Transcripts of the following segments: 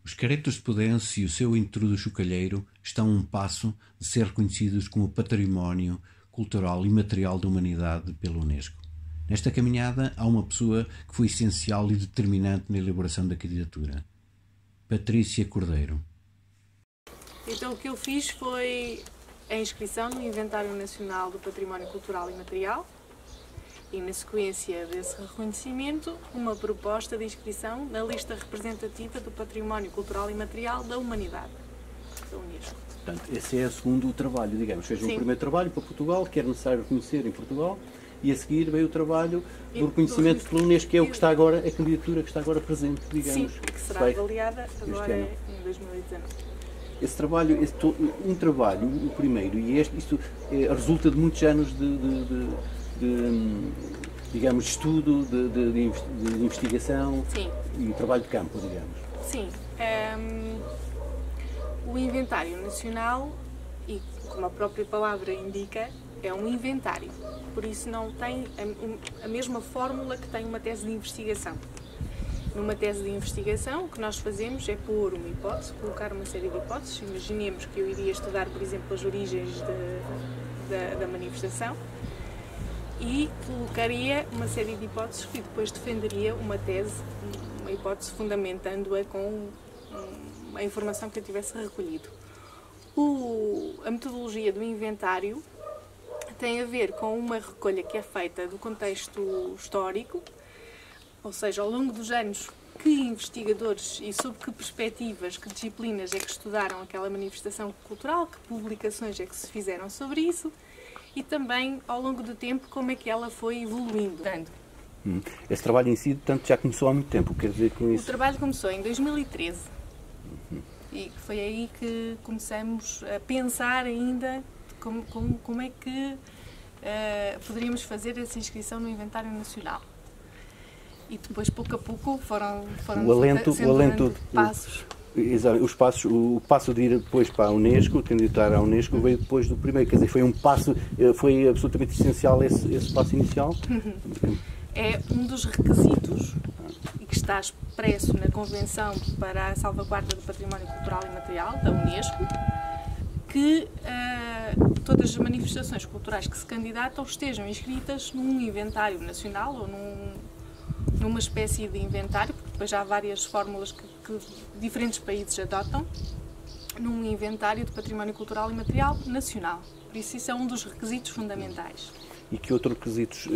Os caretos de Podense e o seu entrudo chocalheiro estão a um passo de ser reconhecidos como património cultural e material da humanidade pela Unesco. Nesta caminhada há uma pessoa que foi essencial e determinante na elaboração da candidatura. Patrícia Cordeiro. Então o que eu fiz foi a inscrição no Inventário Nacional do Património Cultural e Material e, na sequência desse reconhecimento, uma proposta de inscrição na lista representativa do Património Cultural e Material da Humanidade, da Unesco. Portanto, esse é o segundo trabalho, digamos. Fez um primeiro trabalho para Portugal, que era necessário reconhecer em Portugal, e a seguir veio o trabalho do reconhecimento pela Unesco, que é o que está agora, a candidatura que está agora presente, digamos. Sim, que será avaliada agora em 2019. Esse trabalho, um trabalho, o primeiro, e isto resulta de muitos anos digamos, de estudo, de investigação. Sim. E trabalho de campo, digamos. Sim. O Inventário Nacional, e como a própria palavra indica, é um inventário. Por isso não tem a mesma fórmula que tem uma tese de investigação. Numa tese de investigação, o que nós fazemos é pôr uma hipótese, colocar uma série de hipóteses. Imaginemos que eu iria estudar, por exemplo, as origens da manifestação e colocaria uma série de hipóteses que depois defenderia uma tese, uma hipótese fundamentando-a com a informação que eu tivesse recolhido. A metodologia do inventário tem a ver com uma recolha que é feita do contexto histórico, ou seja, ao longo dos anos, que investigadores e sob que perspectivas, que disciplinas é que estudaram aquela manifestação cultural, que publicações é que se fizeram sobre isso e também, ao longo do tempo, como é que ela foi evoluindo. Esse trabalho em si, portanto, já começou há muito tempo, quer dizer com isso? O trabalho começou em 2013 e foi aí que começamos a pensar ainda como é que poderíamos fazer essa inscrição no Inventário Nacional. E depois, pouco a pouco, foram sendo passos. Exato, o passo de ir depois para a Unesco, candidatar à Unesco, veio depois do primeiro, quer dizer, foi um passo, foi absolutamente essencial esse passo inicial. É um dos requisitos que está expresso na Convenção para a Salvaguarda do Património Cultural e Material, da Unesco, que todas as manifestações culturais que se candidatam estejam inscritas num inventário nacional ou numa espécie de inventário, porque depois há várias fórmulas que diferentes países adotam, num inventário de património cultural e material nacional. Por isso é um dos requisitos fundamentais. E que outros requisitos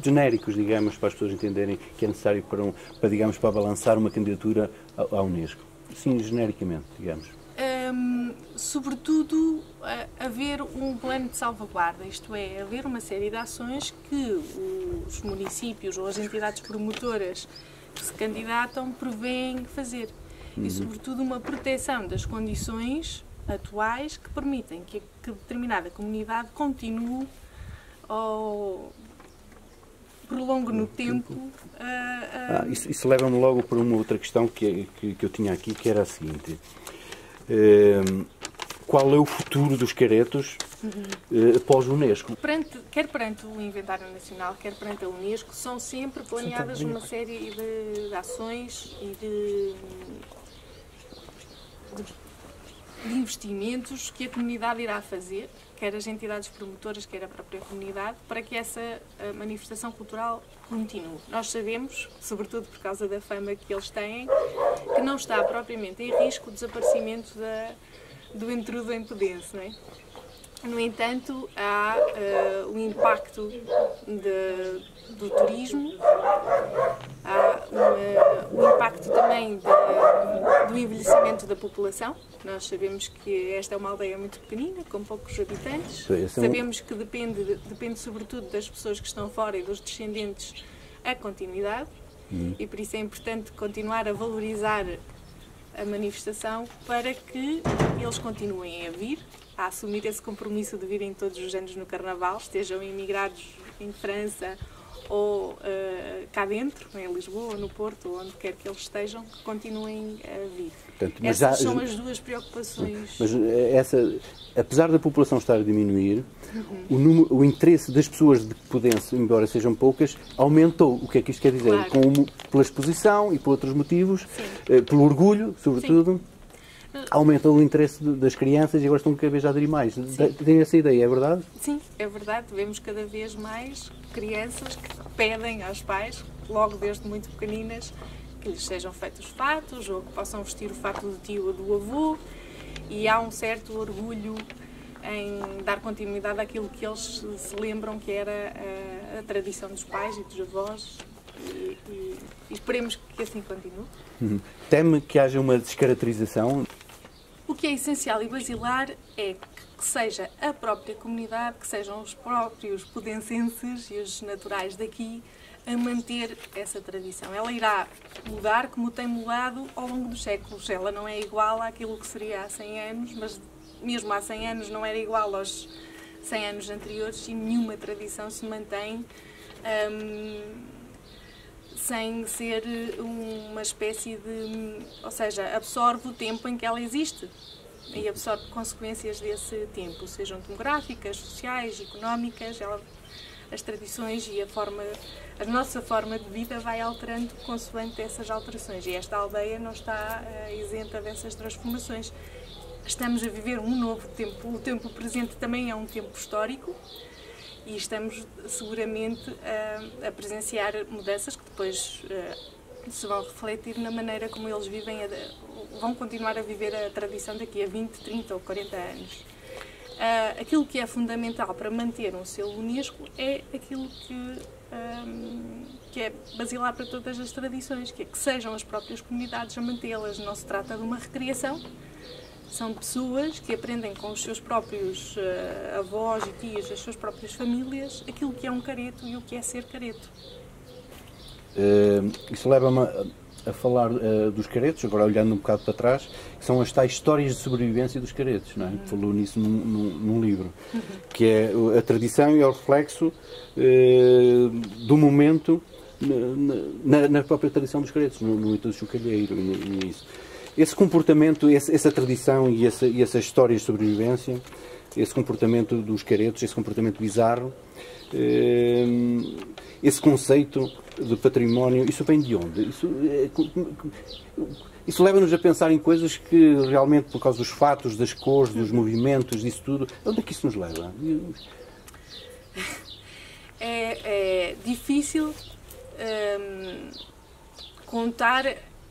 genéricos, digamos, para as pessoas entenderem que é necessário para balançar uma candidatura à Unesco? Sim, genericamente, digamos. Sobretudo, haver um plano de salvaguarda, isto é, haver uma série de ações que os municípios ou as entidades promotoras que se candidatam prevêem fazer. E, sobretudo, uma proteção das condições atuais que permitem que determinada comunidade continue ou prolongue no tempo. Isso leva-me logo para uma outra questão que eu tinha aqui, que era a seguinte. Qual é o futuro dos caretos pós-Unesco? Quer perante o Inventário Nacional, quer perante a Unesco, são sempre planeadas uma série de ações e de investimentos que a comunidade irá fazer, quer as entidades promotoras, quer a própria comunidade, para que essa manifestação cultural continue. Nós sabemos, sobretudo por causa da fama que eles têm, que não está propriamente em risco o desaparecimento do entrudo em Podense, não é? No entanto, há o impacto do turismo, há o impacto também do envelhecimento da população. Nós sabemos que esta é uma aldeia muito pequenina, com poucos habitantes. Sabemos que depende sobretudo das pessoas que estão fora e dos descendentes a continuidade. E por isso é importante continuar a valorizar a manifestação para que eles continuem a vir, a assumir esse compromisso de virem todos os anos no Carnaval, estejam imigrados em França ou cá dentro, em Lisboa, no Porto, ou onde quer que eles estejam, que continuem a vir. Portanto, Essas são as duas preocupações. Mas apesar da população estar a diminuir, o interesse das pessoas de Podense, embora sejam poucas, aumentou. O que é que isto quer dizer? Claro. Pela exposição e por outros motivos, pelo orgulho, sobretudo. Sim. Aumentou o interesse das crianças e agora estão cada vez a aderir mais. Tem essa ideia, é verdade? Sim, é verdade. Vemos cada vez mais crianças que pedem aos pais, logo desde muito pequeninas, que lhes sejam feitos fatos ou que possam vestir o fato do tio ou do avô, e há um certo orgulho em dar continuidade àquilo que eles se lembram que era a tradição dos pais e dos avós, e esperemos que assim continue. Teme que haja uma descaracterização? O que é essencial e basilar é que seja a própria comunidade, que sejam os próprios podensenses e os naturais daqui a manter essa tradição. Ela irá mudar como tem mudado ao longo dos séculos. Ela não é igual àquilo que seria há 100 anos, mas mesmo há 100 anos não era igual aos 100 anos anteriores, e nenhuma tradição se mantém sem ser uma espécie de... Ou seja, absorve o tempo em que ela existe e absorve consequências desse tempo, sejam demográficas, sociais, económicas. As tradições e a nossa forma de vida vai alterando consoante essas alterações, e esta aldeia não está isenta dessas transformações. Estamos a viver um novo tempo. O tempo presente também é um tempo histórico, e estamos seguramente a presenciar mudanças que depois se vão refletir na maneira como eles vivem, vão continuar a viver a tradição daqui a 20, 30 ou 40 anos. Aquilo que é fundamental para manter um selo Unesco é aquilo que é basilar para todas as tradições, que é que sejam as próprias comunidades a mantê-las. Não se trata de uma recriação. São pessoas que aprendem com os seus próprios avós e tios, as suas próprias famílias, aquilo que é um careto e o que é ser careto. Isso leva-me a falar dos caretos, agora olhando um bocado para trás, que são as tais histórias de sobrevivência dos caretos, não é? Falou nisso num livro, que é a tradição e o reflexo do momento na própria tradição dos caretos, no Ita do Chocalheiro e nisso. Esse comportamento, essa tradição e essas histórias de sobrevivência, esse comportamento dos caretos, esse comportamento bizarro, esse conceito de património, isso vem de onde? Isso leva-nos a pensar em coisas que realmente, por causa dos fatos, das cores, dos movimentos, disso tudo, onde é que isso nos leva? É difícil contar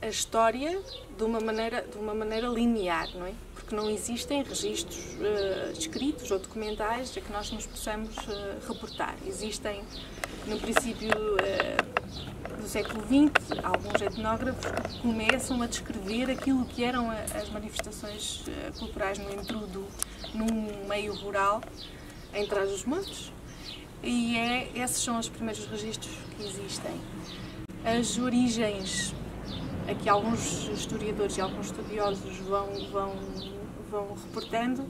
a história de uma maneira linear, não é? Porque não existem registros escritos ou documentais a que nós nos possamos reportar. Existem, no princípio do século XX, alguns etnógrafos que começam a descrever aquilo que eram as manifestações culturais no intrudo, num meio rural, em Trás-os-Montes, e esses são os primeiros registros que existem. As origens a que alguns historiadores e alguns estudiosos vão reportando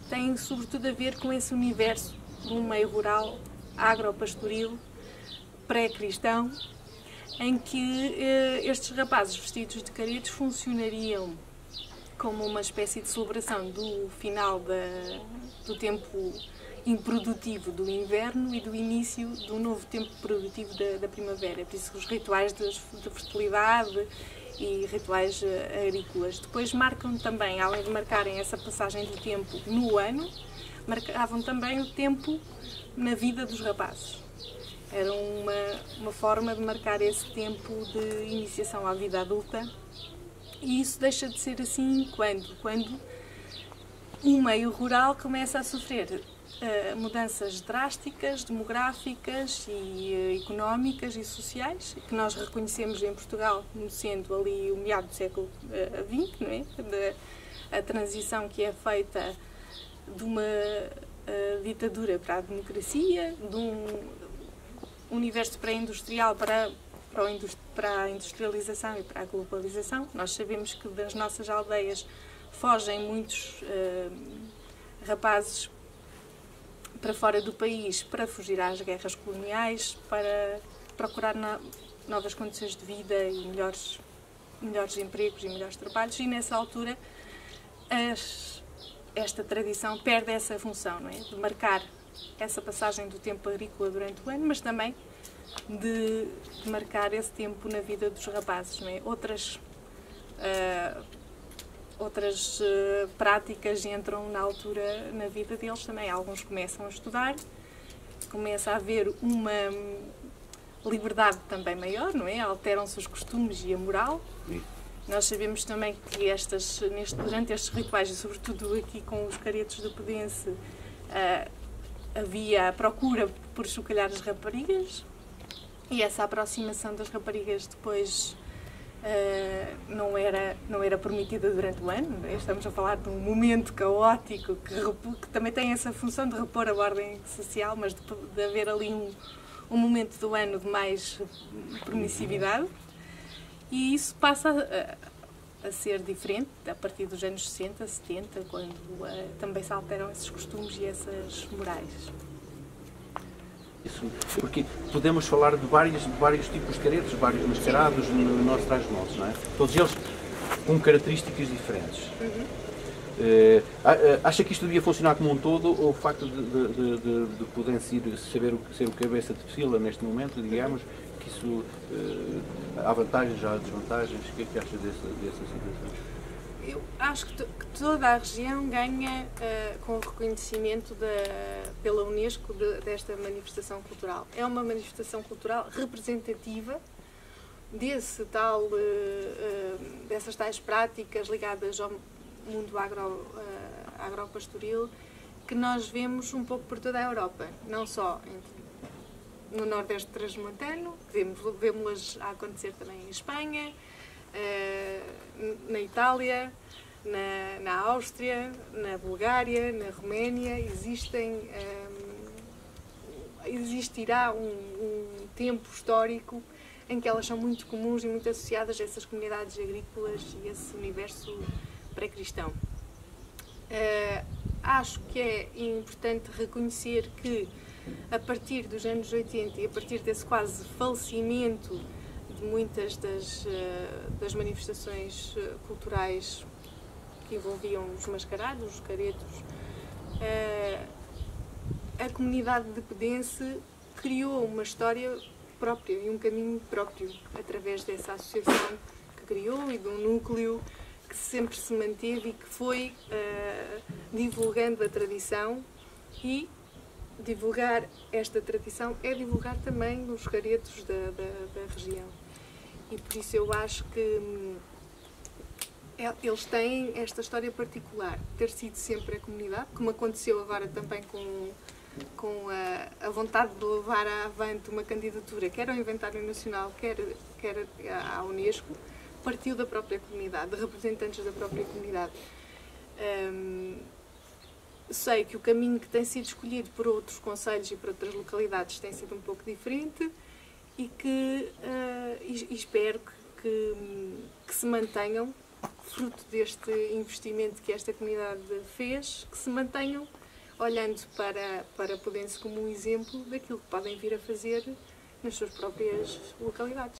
têm sobretudo a ver com esse universo de um meio rural, agropastoril, pré-cristão, em que estes rapazes vestidos de caretos funcionariam como uma espécie de celebração do final do tempo improdutivo do inverno e do início do novo tempo produtivo da primavera. Por isso os rituais de fertilidade e rituais agrícolas depois marcam também, além de marcarem essa passagem do tempo no ano, marcavam também o tempo na vida dos rapazes. Era uma forma de marcar esse tempo de iniciação à vida adulta, e isso deixa de ser assim quando o meio rural começa a sofrer mudanças drásticas, demográficas e económicas e sociais, que nós reconhecemos em Portugal como sendo ali o meado do século XX, não é? A transição que é feita de uma ditadura para a democracia, de um universo pré-industrial para a industrialização e para a globalização. Nós sabemos que das nossas aldeias fogem muitos rapazes para fora do país para fugir às guerras coloniais, para procurar novas condições de vida e melhores empregos e melhores trabalhos, e nessa altura esta tradição perde essa função, não é? De marcar essa passagem do tempo agrícola durante o ano, mas também de marcar esse tempo na vida dos rapazes, não é? Outras práticas entram na altura na vida deles também. Alguns começam a estudar, começa a haver uma liberdade também maior, não é? Alteram-se os costumes e a moral. Nós sabemos também que durante estes rituais, e sobretudo aqui com os caretos do Pedense, havia a procura por chocalhar as raparigas, e essa aproximação das raparigas depois não era permitida durante o ano. Não é? Estamos a falar de um momento caótico que também tem essa função de repor a ordem social, mas de haver ali um momento do ano de mais permissividade. E isso passa a ser diferente a partir dos anos 60, 70, quando também se alteram esses costumes e essas morais. Isso, porque podemos falar de vários tipos de caretos, vários mascarados no nosso Trás-os-Montes, não é? Todos eles com características diferentes. Acha que isto devia funcionar como um todo, ou o facto de poderem ser o cabeça de fila neste momento, digamos, que isso há vantagens, há desvantagens? O que é que acha dessa situação? Eu acho que toda a região ganha com o reconhecimento pela Unesco desta manifestação cultural. É uma manifestação cultural representativa dessas tais práticas ligadas ao mundo agropastoril que nós vemos um pouco por toda a Europa, não só no Nordeste transmontano, vemos-las a acontecer também em Espanha, na Itália, na Áustria, na Bulgária, na Roménia. Existirá um tempo histórico em que elas são muito comuns e muito associadas a essas comunidades agrícolas e esse universo pré-cristão. Acho que é importante reconhecer que a partir dos anos 80 e a partir desse quase falecimento de muitas das manifestações culturais que envolviam os mascarados, os caretos, a comunidade de Pedense criou uma história própria e um caminho próprio através dessa associação que criou e de um núcleo que sempre se manteve e que foi divulgando a tradição. E divulgar esta tradição é divulgar também os caretos da região. E por isso eu acho que eles têm esta história particular, ter sido sempre a comunidade, como aconteceu agora também com a vontade de levar avante uma candidatura, quer ao Inventário Nacional, quer à Unesco, partiu da própria comunidade, de representantes da própria comunidade. Sei que o caminho que tem sido escolhido por outros concelhos e por outras localidades tem sido um pouco diferente e espero que se mantenham, fruto deste investimento que esta comunidade fez, que se mantenham olhando para Pedense como um exemplo daquilo que podem vir a fazer nas suas próprias localidades.